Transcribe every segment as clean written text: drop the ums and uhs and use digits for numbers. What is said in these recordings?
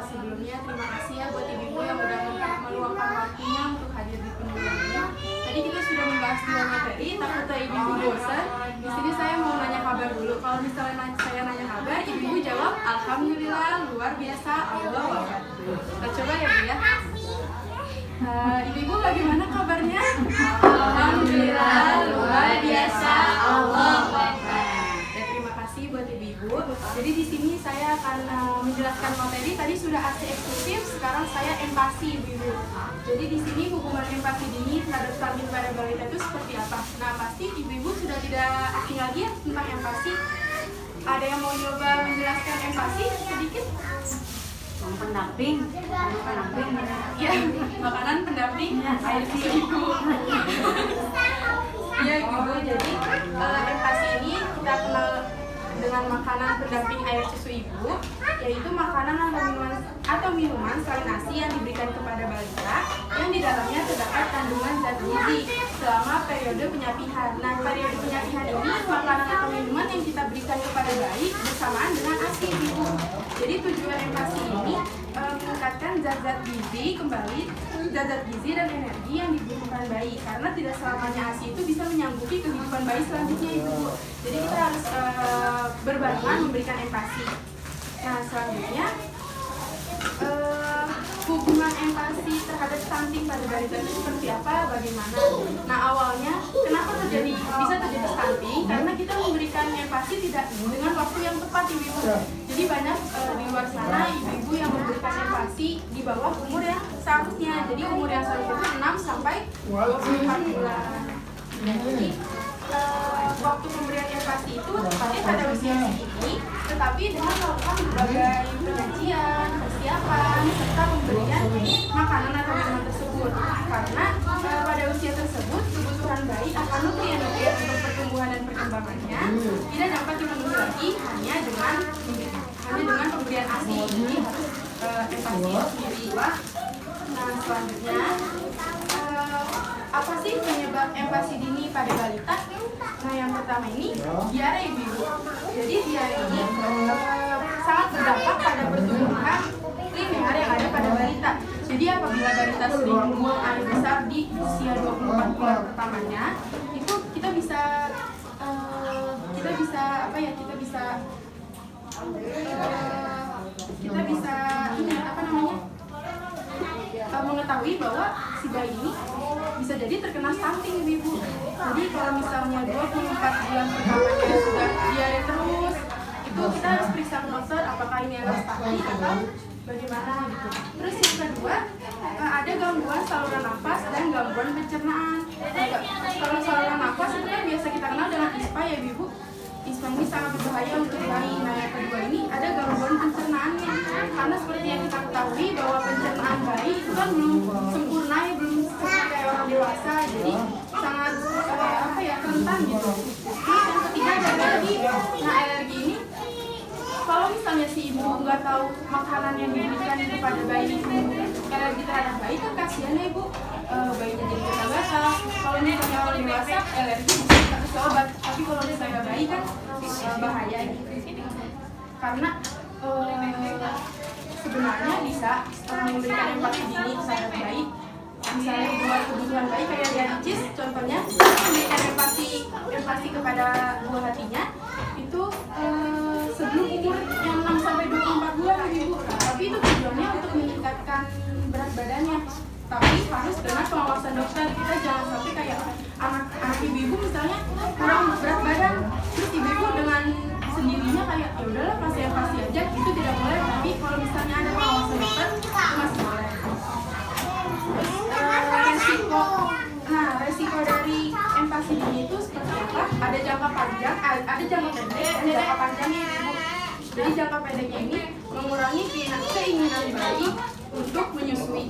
Sebelumnya terima kasih ya buat ibu-ibu yang udah meluangkan waktunya untuk hadir di pendidikan ini. Tadi kita sudah membahas dua materi, takutnya ibu-ibu bosan. Di sini saya mau nanya kabar dulu. Kalau misalnya saya nanya kabar, ibu-ibu jawab alhamdulillah, luar biasa, Allah Akbar. Kita coba ya Bu ya. Ibu-ibu bagaimana kabarnya? Alhamdulillah, luar biasa, Allah Akbar. Terima kasih buat ibu-ibu. Jadi di sini saya akan menjelaskan materi. Tadi sudah ASI eksklusif, sekarang saya empati ibu-ibu. Jadi di sini hubungan empati dini terhadap stunting pada balita itu seperti apa? Nah pasti ibu-ibu sudah tidak asing lagi ya tentang empati. Ada yang mau coba menjelaskan empati sedikit? Pendamping. Ya, makanan pendamping air susu ibu. Ya ibu, jadi empati ini kita kenal dengan makanan pendamping air susu ibu, yaitu makanan atau minuman selain ASI yang diberikan kepada balita yang di dalamnya terdapat kandungan zat gizi selama periode penyapihan. Nah, periode penyapihan ini makanan atau minuman yang kita berikan kepada bayi bersamaan dengan ASI ibu. Jadi tujuan empati ini meningkatkan zat-zat gizi kembali, zat-zat gizi dan energi yang dibutuhkan bayi, karena tidak selamanya ASI itu bisa menyanggupi kehidupan bayi selanjutnya ibu. Jadi kita harus berbarengan memberikan empati. Nah selanjutnya hubungan empati terhadap stunting pada balita itu seperti apa, bagaimana? Nah awalnya kenapa bisa terjadi stunting? Karena kita memberikan empati tidak dengan waktu yang tepat ibu. Jadi banyak di luar sana ibu-ibu yang memberikan empati di bawah umur yang seharusnya. Jadi umur yang seharusnya itu 6 sampai 24 bulan. Jadi waktu pemberian empati itu tepatnya pada usia ini, tetapi dengan melakukan berbagai penyajian, persiapan, serta pemberian makanan atau minuman tersebut. Karena pada usia tersebut kebutuhan bayi akan nutrien-nutrien untuk pertumbuhan dan perkembangannya tidak dapat dipenuhi lagi hanya dengan pemberian ASI. Jadi harus empati sendiri. Nah selanjutnya apa sih penyebab empati dini pada balita? Nah yang pertama ini diare ibu. Jadi diare ini sangat berdampak pada pertumbuhan linear yang ada pada balita. Jadi apabila balita sering membuang air besar di usia 24 bulan pertamanya, itu kita bisa mengetahui bahwa si bayi ini bisa jadi terkena stunting ibu. Jadi kalau misalnya 24 bulan pertamanya sudah diare terus, itu kita harus periksa ke dokter apakah ini adalah stunting atau bagaimana gitu. Terus yang kedua, ada gangguan saluran nafas dan gangguan pencernaan. Kalau saluran nafas itu kan biasa kita kenal dengan ISPA ya ibu. ISPA ini sangat berbahaya untuk bayi. Nah yang kedua ini ada gangguan pencernaannya, karena seperti yang kita ketahui bahwa pencernaan bayi itu kan belum sempurna ya, belum seperti kayak orang dewasa, jadi sangat rentan gitu. Terus yang ketiga ada alergi. Nah alergi ini kalau misalnya si ibu nggak tahu makanan yang diberikan kepada bayi itu alergi terhadap bayi, kan kasihan ya ibu, bayinya jadi gatal-gatal. Kalau misalnya orang dewasa alergi bisa kita kasih obat, tapi kalau misalnya bayi kan bahaya gitu. Karena sebenarnya bisa memberikan empati dini terhadap bayi. Misalnya buat kebutuhan bayi kayak diabetes, contohnya memberikan empati kepada buah hatinya itu sebelum umur yang 6 sampai 24 bulan ibu. Tapi itu tujuannya untuk meningkatkan berat badannya. Tapi harus dengan pengawasan dokter. Kita jangan sampai kayak anak ibu misalnya kurang berat badan, terus ibu dengan sendirinya kayak ya udahlah pasien aja, itu tidak boleh. Tapi kalau misalnya ada pengawasan dokter itu masih boleh. Resiko dari empati dini itu seperti apa? Ada jangka panjang, ada jangka pendek, ada jangka panjangnya ibu. Jadi jangka pendeknya ini mengurangi keinginan bayi untuk menyusui.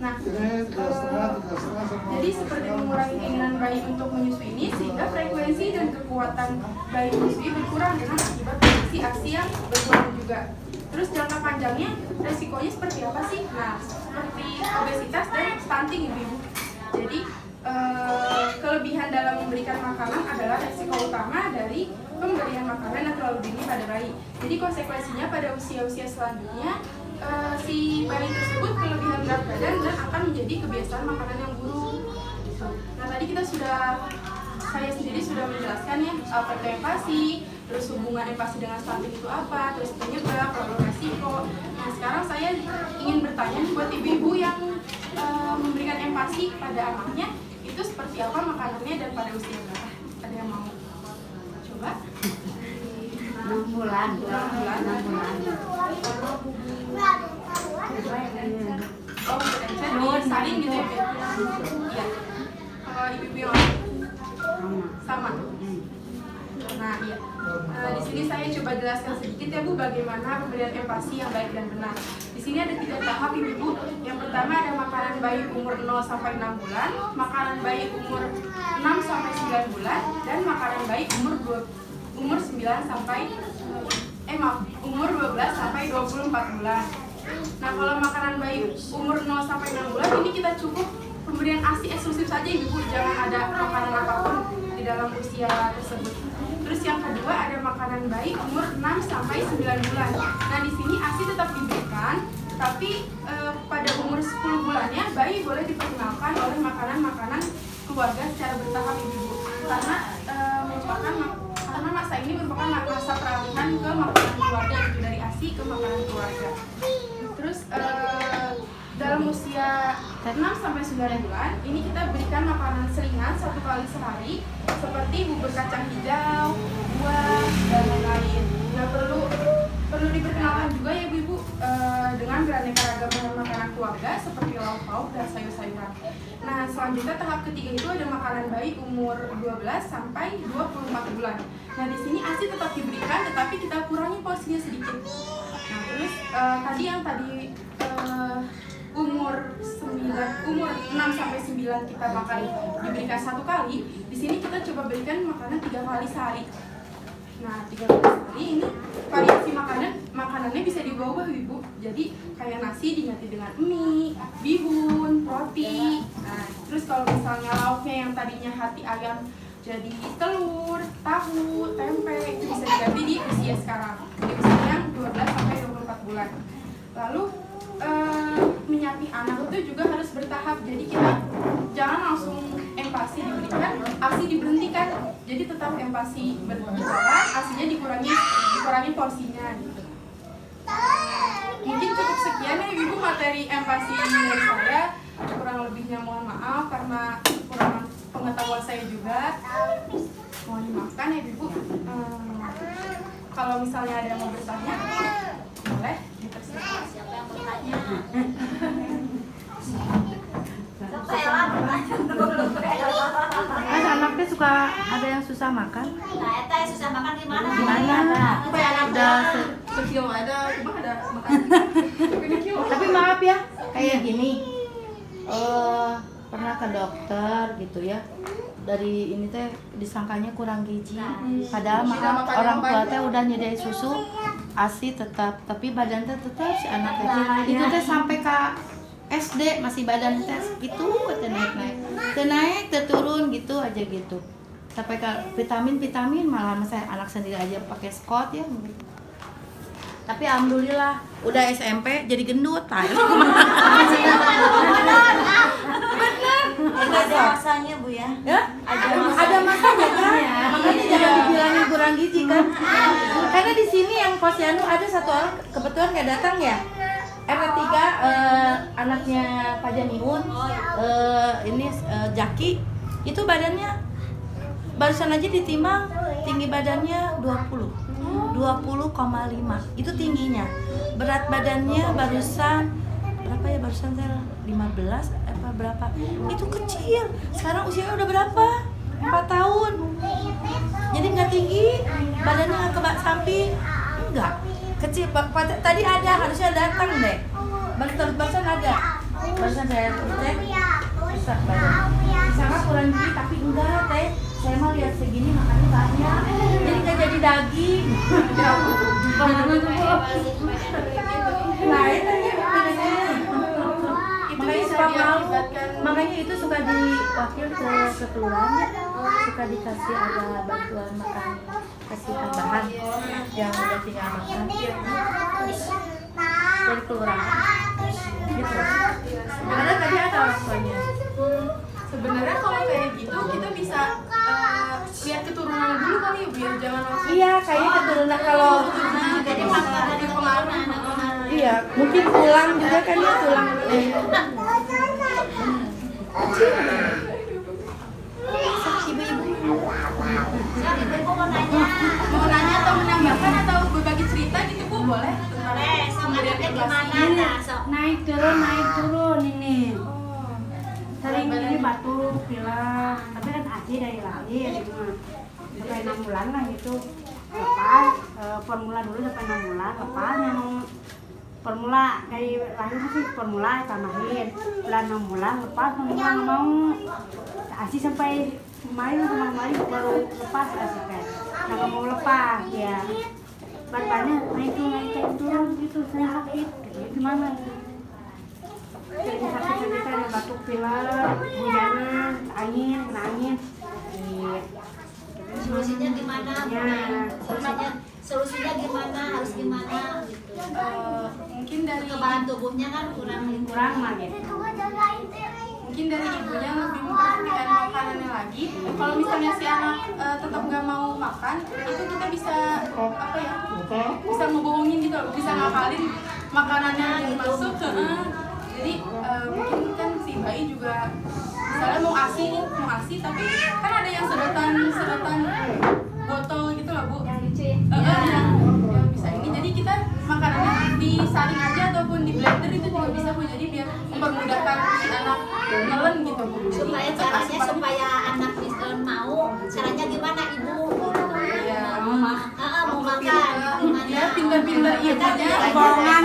Nah, jadi seperti mengurangi keinginan bayi untuk menyusui ini, sehingga frekuensi kekuatan bayi menyusui berkurang dengan akibat produksi ASI yang berkurang juga. Terus jangka panjangnya resikonya seperti apa sih? Nah, seperti obesitas dan stunting ibu-ibu. Jadi kelebihan dalam memberikan makanan adalah resiko utama dari pemberian makanan yang terlalu dini pada bayi. Jadi konsekuensinya pada usia-usia selanjutnya si bayi tersebut kelebihan berat badan dan akan menjadi kebiasaan makanan yang buruk. Nah tadi saya sendiri sudah menjelaskan ya apa itu empati, terus hubungan empati dengan stunting itu apa, terus penyebab, lalu resiko. Nah sekarang saya ingin bertanya buat ibu-ibu yang memberikan empati pada anaknya, itu seperti apa makanannya dan pada usia berapa? Ada yang mau coba? 6 bulan. 6 bulan. Oh, saling gitu ya? Iya. Kalau ibu-ibu yang sama. Nah, iya. Di sini saya coba jelaskan sedikit ya Bu, bagaimana pemberian empati yang baik dan benar. Di sini ada 3 tahap ibu-ibu. Yang pertama ada makanan bayi umur 0 sampai 6 bulan, makanan bayi umur 6 sampai 9 bulan, dan makanan bayi umur 9 sampai umur 12 sampai 24 bulan. Nah, kalau makanan bayi umur 0 sampai 6 bulan ini kita cukup pemberian ASI eksklusif saja ibu, jangan ada makanan apapun di dalam usia tersebut. Terus yang kedua ada makanan bayi umur 6 sampai 9 bulan. Nah, di sini ASI tetap diberikan, tapi pada umur 10 bulannya bayi boleh diperkenalkan oleh makanan-makanan keluarga secara bertahap ibu. Karena masa ini merupakan masa peralihan ke makanan keluarga, itu dari ASI ke makanan keluarga. Terus dalam usia 6 sampai 9 bulan ini kita berikan makanan seringan 1 kali sehari seperti bubur kacang hijau, buah, dan lain-lain. Nah, perlu diperkenalkan juga ya ibu dengan beraneka ragam bahan makanan keluarga seperti lauk pauk dan sayur-sayuran. Nah, selanjutnya tahap ketiga itu ada makanan bayi umur 12 sampai 24 bulan. Nah, di sini ASI tetap diberikan tetapi kita kurangi porsinya sedikit. Nah, terus tadi umur 6 sampai 9 kita makan diberikan 1 kali, di sini kita coba berikan makanan 3 kali sehari. Nah, 3 kali sehari ini variasi makanannya bisa diubah-ubah ibu. Jadi kayak nasi diganti dengan mie, bihun, roti. Nah, terus kalau misalnya lauknya yang tadinya hati ayam jadi telur, tahu, tempe, itu bisa diganti di usia sekarang, di usia yang 12 sampai 24 bulan. Lalu menyapih anak itu juga harus bertahap, jadi kita jangan langsung empati diberikan, ASI diberhentikan. Jadi tetap empati berjalan, ASInya dikurangi porsinya gitu. Mungkin cukup sekian ya ibu materi empati dari saya. Kurang lebihnya mohon maaf karena kurang pengetahuan saya juga. Mohon dimaafkan ya ibu. Kalau misalnya ada yang mau bertanya, boleh dipersilakan. Siapa yang bertanya? Kan anaknya suka ada yang susah makan. Nah, eta yang susah makan gimana? Udah Kecil ada, cuma ada makan. tapi maaf ya, kayak gini. Pernah ke dokter gitu ya. Dari ini teh disangkanya kurang gizi. Padahal maaf orang tua teh udah nyediain susu, ASI tetap, tapi badan teh tetap si anak teh. Itu teh sampai ke SD masih badan teh gitu, naik, turun gitu aja gitu. Sampai ke vitamin malah saya anak sendiri aja pakai Scott ya. Tapi alhamdulillah udah SMP jadi gendut. Ada masanya Bu ya? Ada masanya kan? Makanya jangan dibilangin kurang gizi kan? Karena di sini yang posyandu ada satu orang kebetulan nggak datang ya. RT 3 anaknya Pak Jamihun, ini Jaki, itu badannya barusan aja ditimbang tinggi badannya 20,5 itu tingginya. Berat badannya barusan berapa ya, barusan saya 15 apa berapa, itu kecil. Sekarang usianya udah berapa, 4 tahun. Jadi nggak tinggi, badannya nggak ke samping, enggak kecil. Tadi ada, harusnya datang deh, barusan ada, barusan saya cek besar badan. Misalnya kurang gizi tapi enggak teh, saya mah lihat segini makannya banyak. daging. Nah itu ya makanya suka malu, makanya itu suka diwakil ke kelurahan, suka dikasih ada bantuan makan, kasih tambahan yang udah tinggal makan dari kelurahan gitu. Sebenarnya tadi ada orang tuanya. Sebenarnya kalau kayak gitu kita bisa lihat keturunan dulu kali ya, biar jangan langsung. Iya, kayaknya keturunan kalau Jadi faktor dari pengaruh. iya, mungkin tulang juga kan ya tulang. Mau nanya atau menambahkan atau berbagi cerita gitu Bu, boleh? Boleh, sama adiknya gimana? Sok. Naik turun ini. Sering ini batuk, pilek, tapi kan ASI dari lahir cuma sampai 6 bulan lah gitu. Lepas formula dulu sampai 6 bulan, lepas memang formula dari lahir sih formula tambahin. Bulan 6 bulan lepas mau ASI sampai kemarin baru lepas ASI kan. Nggak mau lepas ya. Badannya naik turun gitu, saya sakit. Gimana? Jadi sakit-sakit ada batuk pilek, hujanan, angin, kena angin. Solusinya gimana? Solusinya gimana? Harus gimana? Gitu. Mungkin dari Kekebalan tubuhnya kan Kurang mah gitu. mungkin dari ibunya lebih memperhatikan makanannya lagi. Kalau misalnya si anak tetap nggak mau makan, itu kita bisa apa ya? Bisa ngebohongin gitu, loh, bisa ngakalin makanannya yang masuk. Jadi mungkin kan si bayi juga misalnya mau ASI tapi kan ada yang sedotan botol gitu loh Bu. Yang bisa ini. Jadi kita makanannya disaring aja ataupun di blender itu juga bisa Bu. Jadi biar mempermudahkan si anak nelen gitu Bu. supaya caranya supaya anak bisa mau caranya gimana ibu Iya. mau makan gimana Ya pintar-pintar ibunya. Bohongan.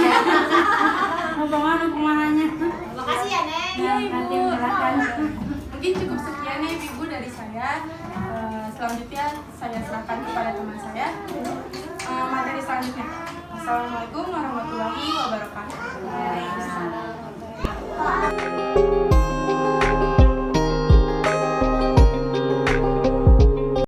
Bohongan kumahannya. makasih ya Neng Nanti silakan. Mungkin cukup sekian ya Ibu dari saya. Selanjutnya saya serahkan kepada teman saya materi selanjutnya. Assalamualaikum warahmatullahi wabarakatuh.